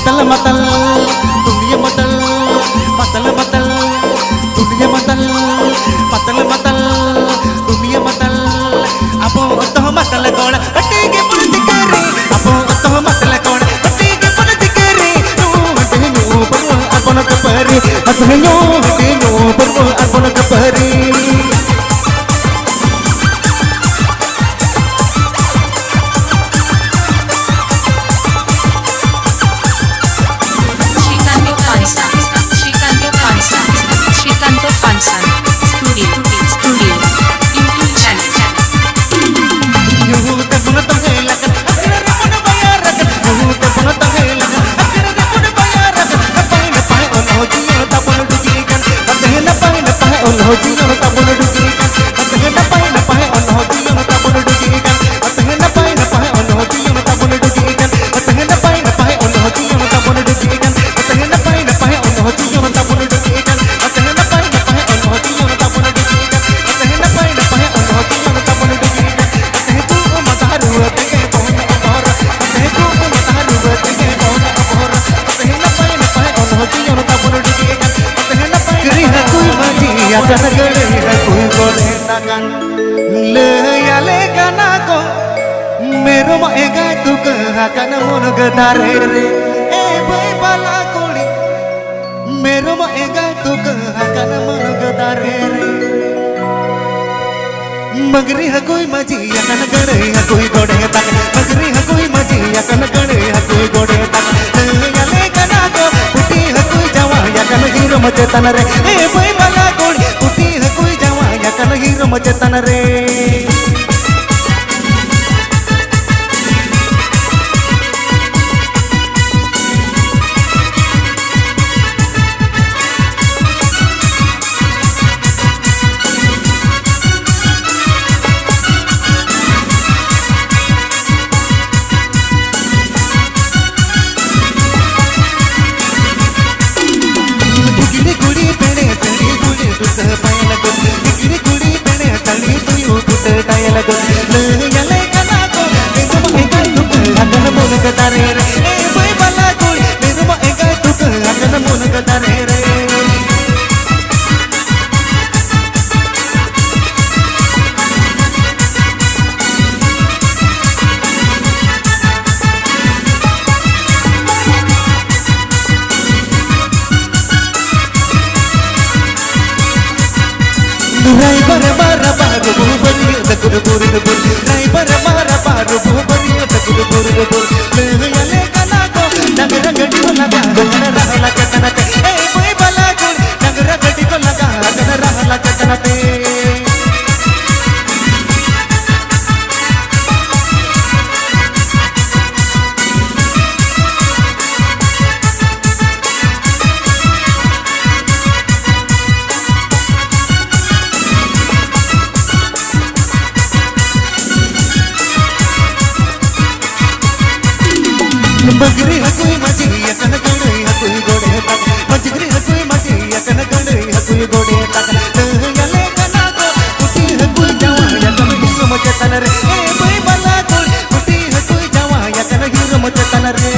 मतल मतल दुनिया मतल मतल मतल दुनिया मतल मतल मतल दुनिया मतल अपो तो मतल कोण हटेगे पुल दिकरे अपो तो मतल कोण हटेगे पुल दिकरे नो पर अपन कपरे हटनो पर अपन कपरे मेरो एगा तू कहकन मुनग दारे रे ए भाई बाला कोड़ी मेरो एगा तू कहकन मुनग दारे रे मगरी है कोई मजी यकन गड़े है कोई गोड़े तक मगरी है कोई मजी यकन गड़े है कोई गोड़े तक यले कना को उठी है कोई जवा यकन हीरो मचे तन रे ए भाई बाला कोड़ी उठी है कोई जवा यकन हीरो मचे तन रे राइबर मारा बारू बुबरियो तकुर बुर बुर राइबर मारा बारू बुबरियो तकुर बुर बुर यले कना को नगर गडी को लगा गन रहला कतना ए कोई बला को नगर गडी को लगा गन रहला कतना ते मगरी है कोई मजी यकन गड़े है कोई गोड़े तक मजगरी है कोई मजी यकन गड़े है कोई गोड़े तक यले कना को उठी है कोई जवा यकन हीरो मचे तन रे ए कोई बला को उठी है कोई जवा यकन हीरो मचे तन रे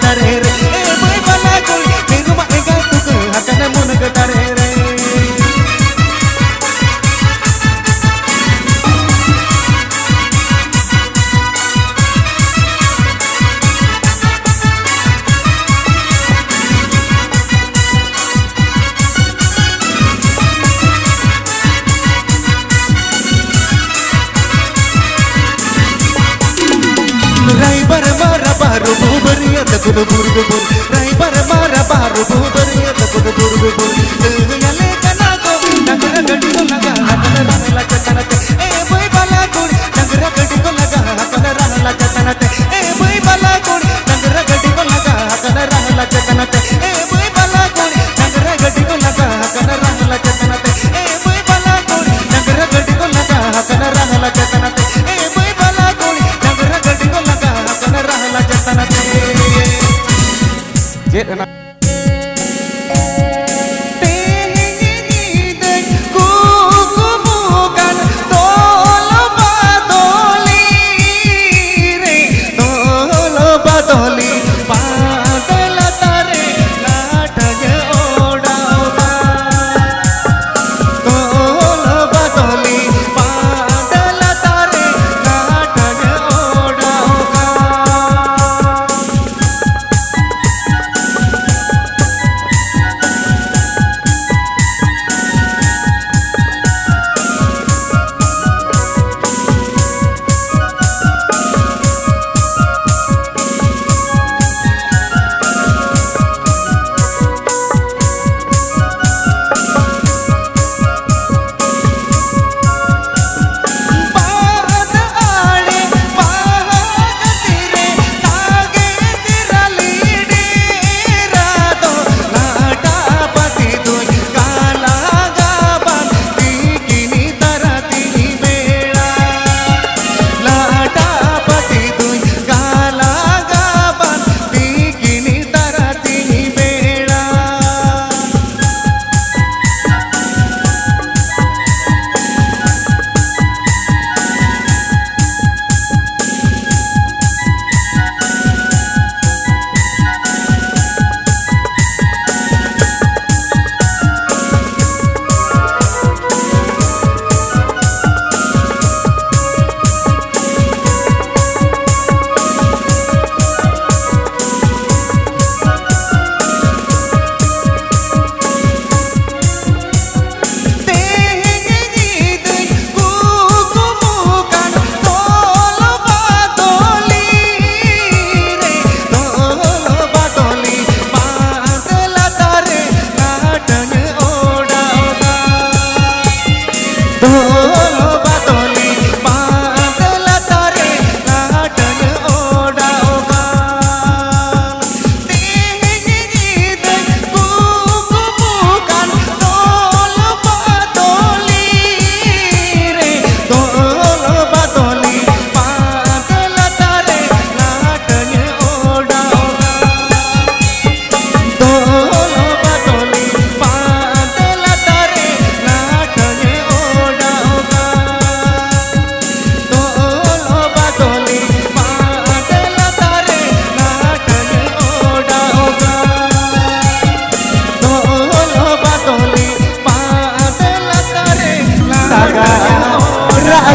दारे रे ए भाई बाला कोई मेरो एगा तू हकन मुनग दारे रे राइबर मारा बारू बुबरियो तकुर बुर बुर राइबर मारा बारू बुबरियो तकुर बुर बुर यले कना को नगर गडी को लगा हकन रहला कतना ए भाई बाला कोड़ी नगर गडी को लगा हकन रहला कतना ए भाई बाला ᱮᱱᱟ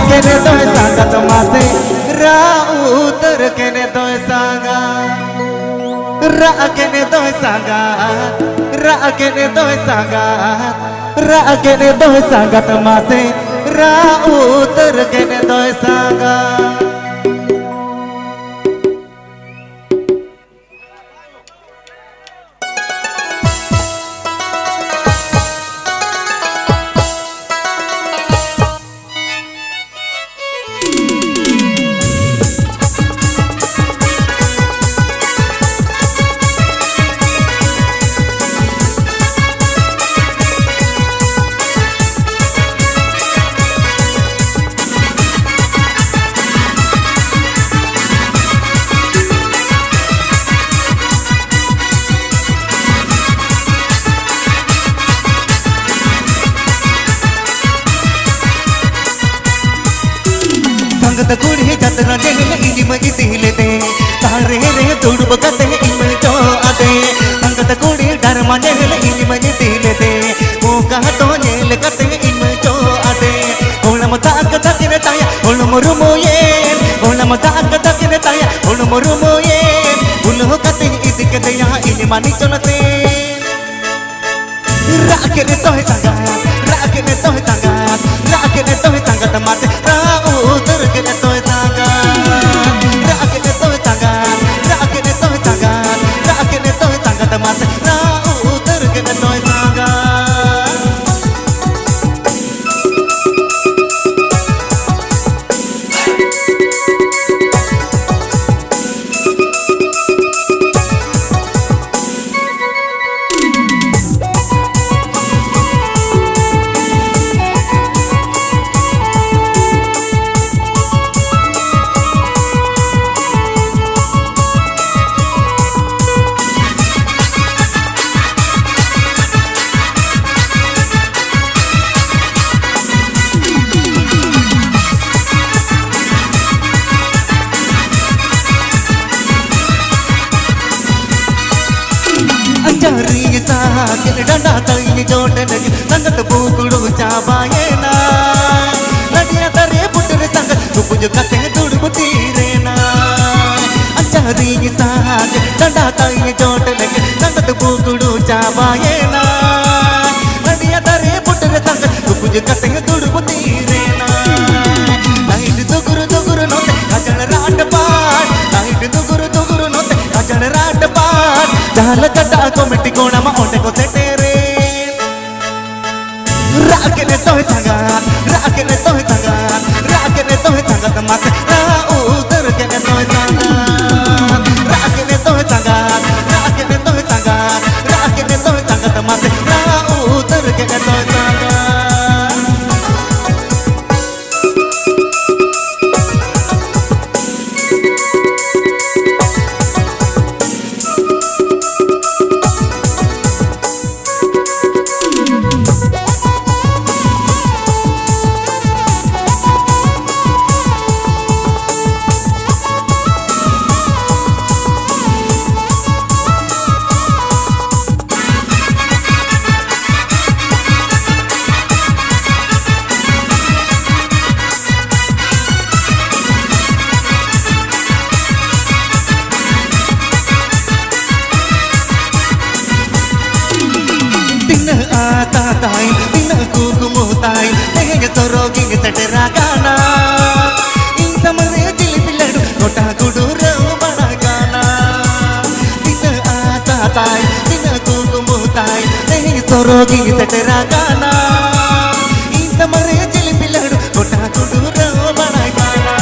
केने तो सांगत मासे राउतर केने तो सांगा रा केने तो सांगा रा केने तो सांगा रा केने तो सांगत मासे राउतर केने तो सांगा संगत कुड़ी जतना जेल इनी मगी दिलते तारे रे दुड़ब कते इम जो आते संगत कुड़ी धर्म जेल इनी मगी दिलते मोका तो जेल कते इम जो आते ओलम ताक तकिन ताया ओलम रुमोये ओलम ताक तकिन ताया ओलम रुमोये उलो कते इदिक दया इनी मानी चलते राकेने तो संगा राकेने तो संगा राकेने तो संगा तमाते राउतर केने तो संगा राकेने तो संगा राकेने तो संगा राकेने तो संगा तमाते राउतर केने तो संगा डंडा तई जोट लगी संगत बुकड़ू चाबाएना नदिया तरे पुटर संगत कुछ कते दुड़बुती रेना अच्छा दी साज डंडा तई जोट लगी संगत बुकड़ू चाबाएना नदिया तरे पुटर संगत कुछ कते दुड़बुती रेना लाइट दुगुरु नोते कजल राट पाट लाइट दुगुरु नोते कजल राट पाट जाल कटा को मिट्टी कोना मा ओंटे को सेटेरे राकेने तोय संगा राकेने तोय संगा राकेने तोय संगा तमासे रा उतर केने तोय संगा राकेने तोय संगा राकेने तोय संगा राकेने तोय संगा तमासे रा उतर केने तोय संगा आता ताई दिन कुकुमुताई तेज तोरोगी सटरा गाना इन समरे दिल बिलड़ गोटा गुडूर बड़ा गाना दिन आता ताई दिन कुकुमुताई तेज तोरोगी सटरा गाना इन समरे दिल बिलड़ गोटा गुडूर बड़ा गाना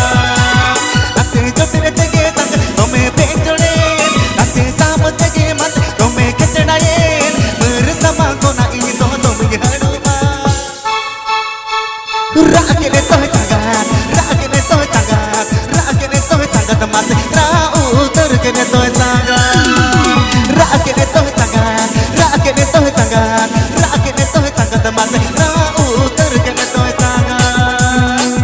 अते जोटरे तगे तक तुम्हें बेचड़े अते साम तगे मत तुम्हें खचड़ाए sama kona ini toh tuh haruba rakene toh sangat rakene toh sangat rakene toh sangat teman rau terkene toh sangat rakene toh sangat rakene toh sangat rakene toh sangat teman rau terkene toh sangat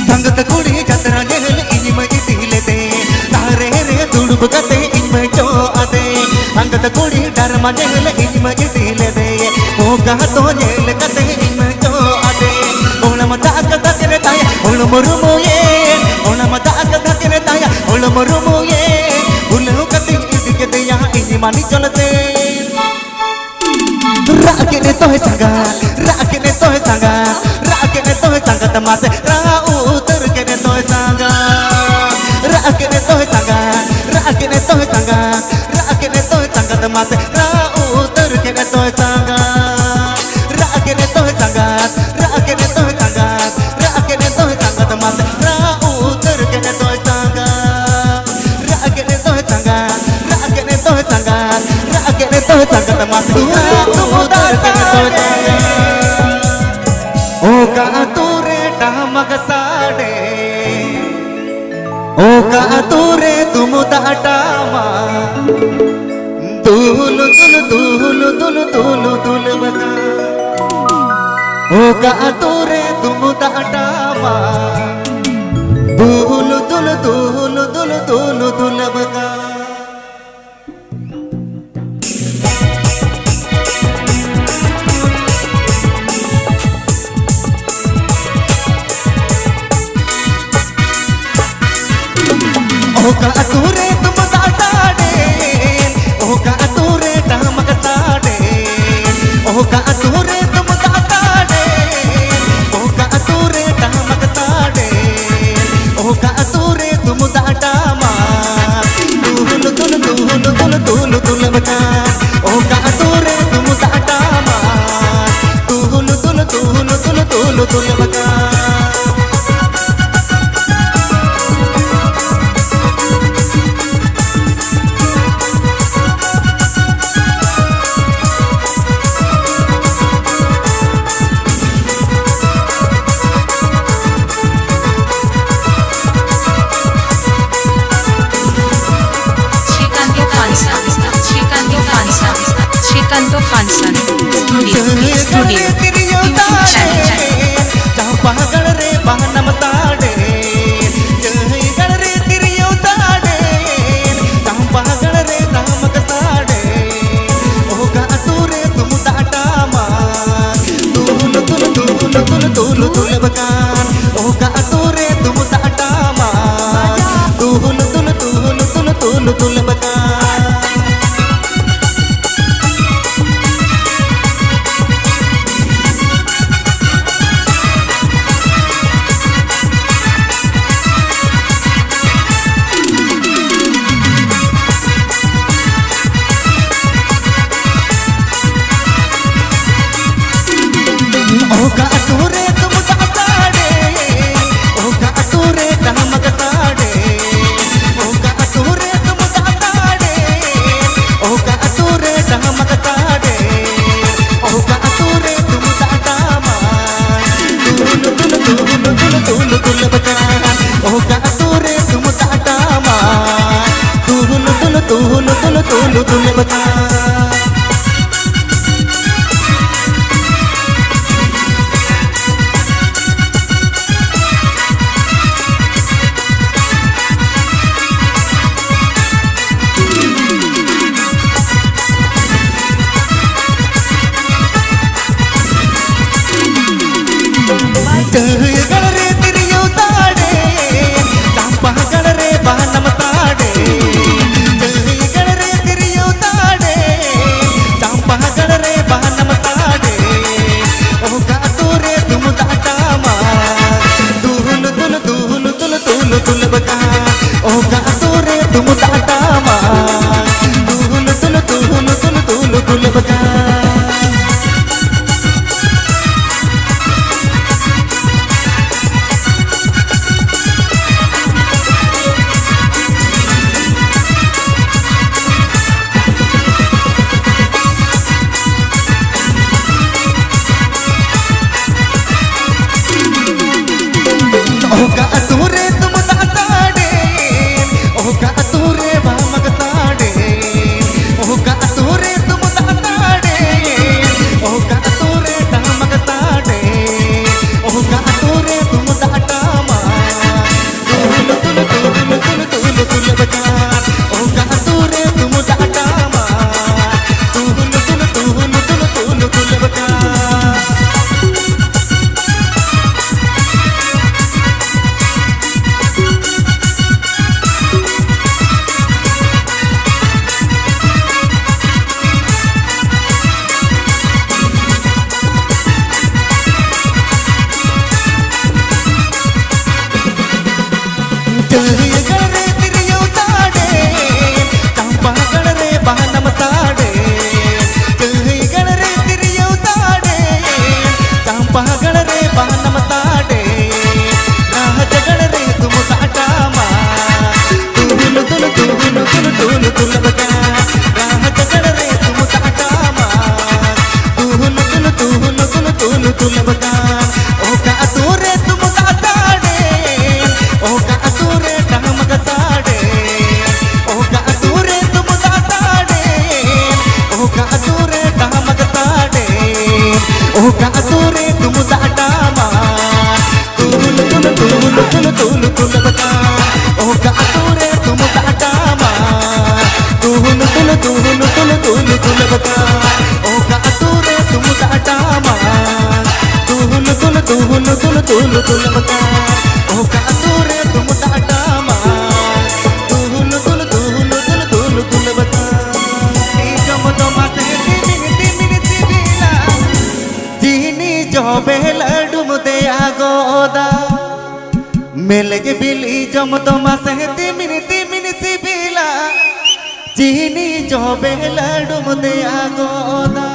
संगत कुड़ी जतरा jail इन मजी दिले दे तारे रे दुड़ब गते इन मजो आदे संगत कुड़ी डरमा जेल इन मजी दिले दे होगा तो जेल गते इन मजो आदे ओणम दाग दकरे ताया ओणम रुमुये ओणम दाग दकरे ताया ओणम रुमुये उल्लू कति इदिके दिया इन मानी चलते राकेने तोय संगा राकेने तोय संगा राकेने तोय संगा तमासे राउ terkene toy sanga rakene toy sanga rakene toy sanga rakene toy sanga temate rau terkene toy sanga rakene toy sanga rakene toy sanga rakene toy sanga temate rau terkene toy sanga rakene toy sanga rakene toy sanga rakene toy sanga temate rau terkene toy sanga oka ature damak sade oka ature tumu datama dulu bata oka ature tumu datama dulu bata oka ature tumu datade oka ature damak sade oka ature tumu datade oka ature damak sade oka ature tumu datama dulu bata oka ature tumu datama dulu तुल तुल बका Shrikant खानसन studio पागल रे बहनम ताड़े गल रे तिरियो ताड़े पागल रे नामक ताड़े ओगा तूरे तुम ताटा तुल तुल तुल तुल तुल तुल बकान ओगा तूरे तुम ताटा तुल तुल तुल तुल तुल तुल बकान ओगा तूरे तुम ताड़े ओगा तूरे नामक ताड़े ओगा तूरे तुम ताड़े ओगा तूरे नामक ताड़े ओगा तूरे तुम ताटा तुल तुल तुल तुल तुल तुल बका ओगा तूरे तुम ताटा तुल तुल तुल तुल तुल तुल बका गल रे तिरियो ताड़े पागल रे बहनम ताड़े गल रे तिरियो ताड़े पागल रे बहनम ताड़े ओगा तूरे तुम ताटा तुल तुल तुल तुल तुल तुल बका ओगा तूरे तुम ताटा तुल तुल तुल तुल तुल तुल बका ओगा तूरे तुम ताड़े ओगा तूरे वामक ताड़े ओगा तूरे तुम ताड़े ओगा तूरे नामक ताड़े ओगा तूरे तुम ताटा तुल तुल तुल तुल तुल तुल बका ओगा तूरे तुम ताटा तुल तुल तुल तुल तुल तुल बका गल रे तिरियो ताड़े पागल रे बहनम ताड़े गल रे तिरियो ताड़े पागल रे बहनम ताड़े राहत गल रे तुम ताटा तुल तुल तुल तुल तुल तुल बका राहत गल रे तुम ताटा तुल तुल तुल तुल तुल तुल बका ओगा तूरे तुम ताड़े ओगा तूरे नामक ताड़े ओगा तूरे तुम ताड़े ओगा तूरे नामक ताड़े ओगा तूरे तुम ताटा तुल तुल तुल तुल तुल तुल बका ओगा तूरे तुम ताटा तुल तुल तुल तुल तुल तुल बका ओगा तूरे तुम ताटा तुल तुल तुल तुल तुल तुल बका ओगा तूरे तुम ताटा तुल तुल तुल तुल तुल तुल बका जम तो माते मिनती बिला जीनी जो बेलडुम दे आगोदा मेलगे बिली जम तो मासे मिनती बिला जीनी जो बेलडुम दे आगोदा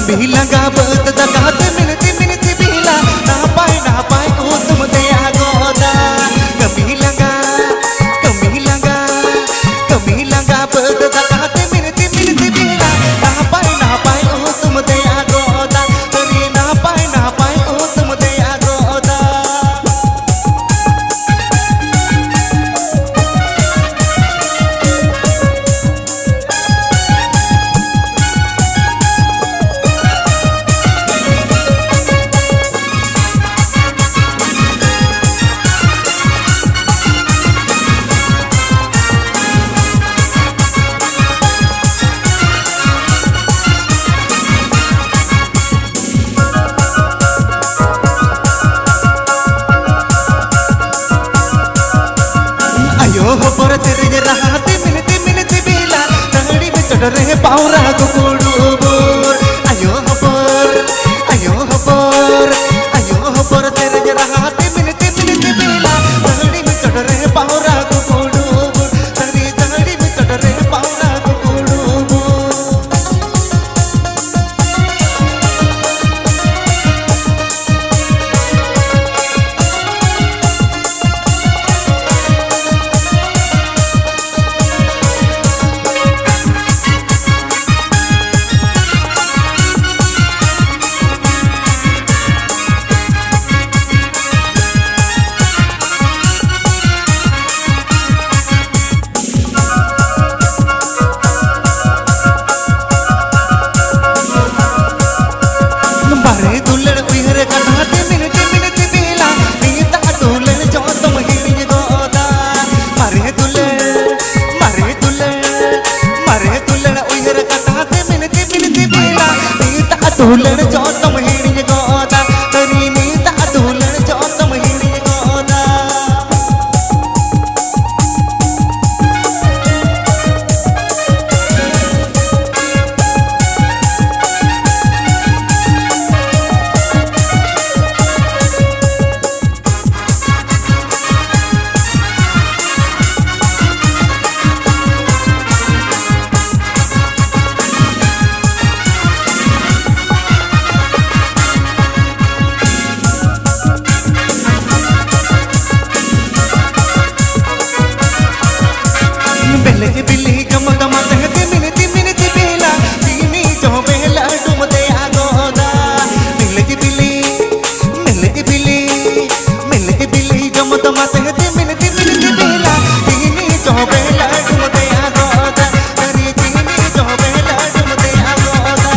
कभी लगा बद दगाते मिनती मिनती बिला ना पाए ओ तुम दया गोदा कभी लगा बद दगाते मिनती मिनती बिला ना पाए ओ तुम दया गोदा तरी ना पाए ओ तुम दया गोदा पर तेरे राहते मिनती मिनती बिला तगड़ी में चढ़ रहे पावरा कुकुड़ू बोर आयो पर तेरे राहते मिनती मिनती बिला तगड़ी में चढ़ रहे पावरा कुकुड़ू बोर तगड़ी में चढ़ रहे पावरा कुकुड़ू बोर बारे दुल्हन उहरे कथाते मिनती मिनती बिला नीता दुल्हन जो तुम हिड़ी गोदा मारे दुल्हन उहरे कथाते मिनती मिनती बिला नीता दुल्हन जो तुम हिड़ी गोदा तरी नीता दुल्हन जो तुम हिड़ी गोदा बेले की बिल्ली गम गम कहते मिनती मिनती बिला चीनी जो बेला डूब दया गोदा बेले की बिल्ली गम गम कहते मिनती मिनती बिला चीनी जो बेला डूब दया गोदा तरी चीनी जो बेला डूब दया गोदा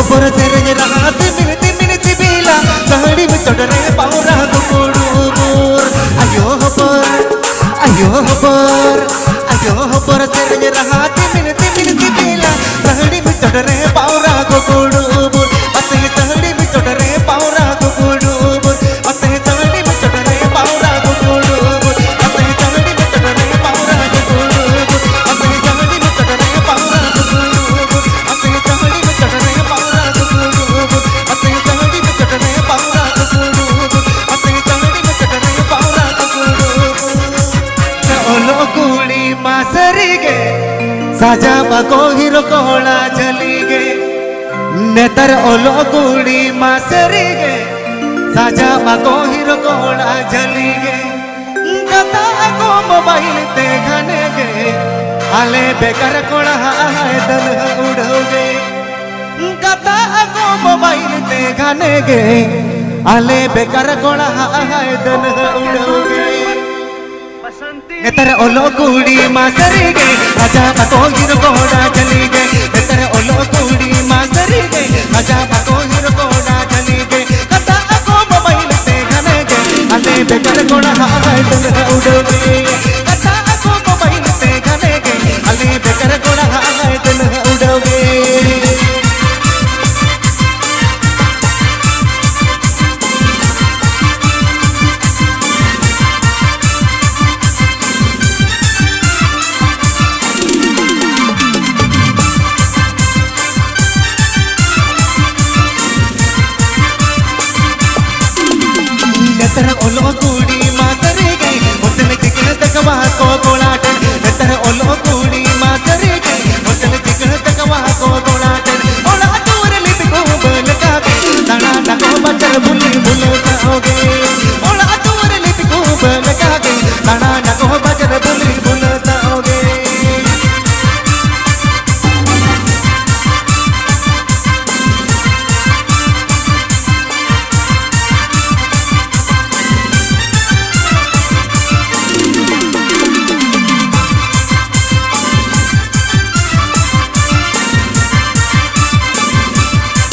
पर तेरे राहते मिनती मिनती बिला तगड़ी में चढ़ रहे पावरा कुकुड़ू बोर पर तेरे राहते मिनती मिनती बिला तगड़ी में चढ़ रहे पावरा कुकुड़ू बोर अते तगड़ी में चढ़ रहे पावरा कुकुड़ू बोर अते तगड़ी में चढ़ रहे पावरा कुकुड़ू बोर अते तगड़ी में चढ़ रहे पावरा कुकुड़ू बोर अते तगड़ी में चढ़ रहे पावरा कुकुड़ू बोर अते तगड़ी में चढ़ रहे पावरा कुकुड़ू बोर अते तगड़ी में चढ़ रहे पावरा कुकुड़ू बोर अते तगड़ी में चढ़ रहे पावरा कुकुड़ू बोर ओलो कुड़ी मासरी गे साजा बको हिरो कोला चली गे नेतर ओलो कुड़ी मासरी गे साजा बको हिरो कोला चली गे कता को मोबाइल ते घने गे आले बेकार कोला हाय दल उड़ोगे कता को मोबाइल ते घने गे आले बेकार कोला हाय दल उड़ोगे नेतर ओलो कुड़ी मासरी गे राजा बको हिरो कोला चली गे नेतर ओलो कुड़ी मासरी गे राजा बको हिरो कोला चली गे कता को मोबाइल ते घने गे आले बेकार कोला हाय दल उड़ोगे कता को मोबाइल ते घने गे ओलो कुड़ी मातरे गई होटल चिकन तकवा को गोलाटन नतर ओलो कुड़ी मातरे गई होटल चिकन तकवा को गोलाटन ओला दूर लिप को बल का दाना नको बचर बुली बुल जाओगे ओला दूर लिप को बल का दाना नको बचर बुली बुल जाओगे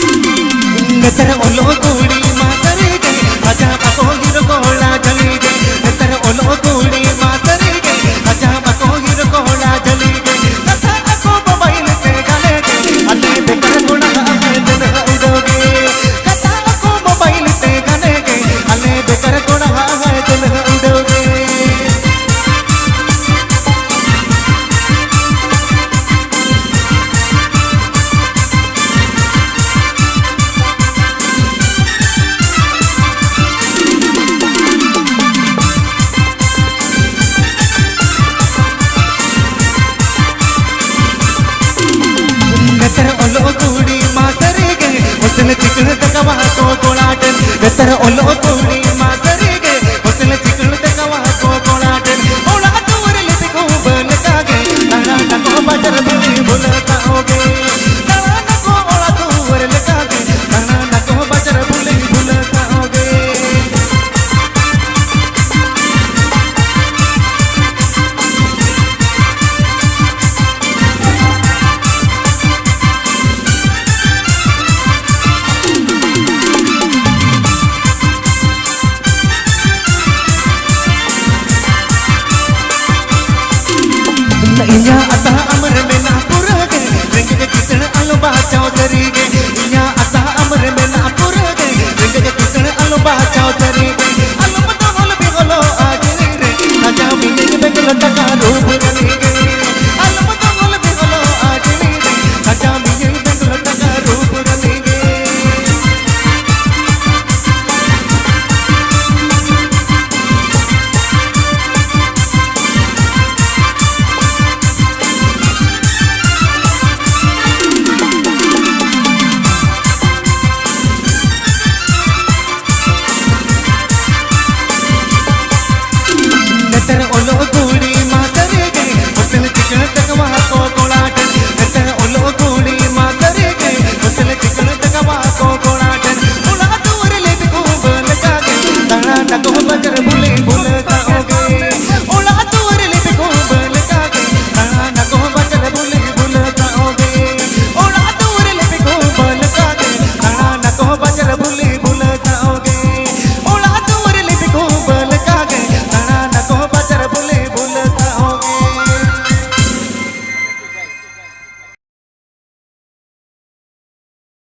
नतर ओलो कुड़ी मातरे गई राजा बको हीरो कोला जली गई नतर ओलो कुड़ी मातरे गई राजा बको हीरो कोला जली गई कथा को मोबाइल पे गाने गई अले बेकार गुना है दिल उड़ोगे कथा को मोबाइल पे गाने गई अले बेकार गुना है दिल उड़ोगे नतर ओलो कुड़ी मातरे गई होटल चिकन तकवा को गोलाटन नतर ओलो कुड़ी मातरे गई होटल चिकन तकवा को गोलाटन ओला दूर लिप को बल का गई दाना नको बजर बुली बुल जाओगे दाना नको ओला दूर लगा गई दाना नको बजर बुली बुल जाओगे नैया अता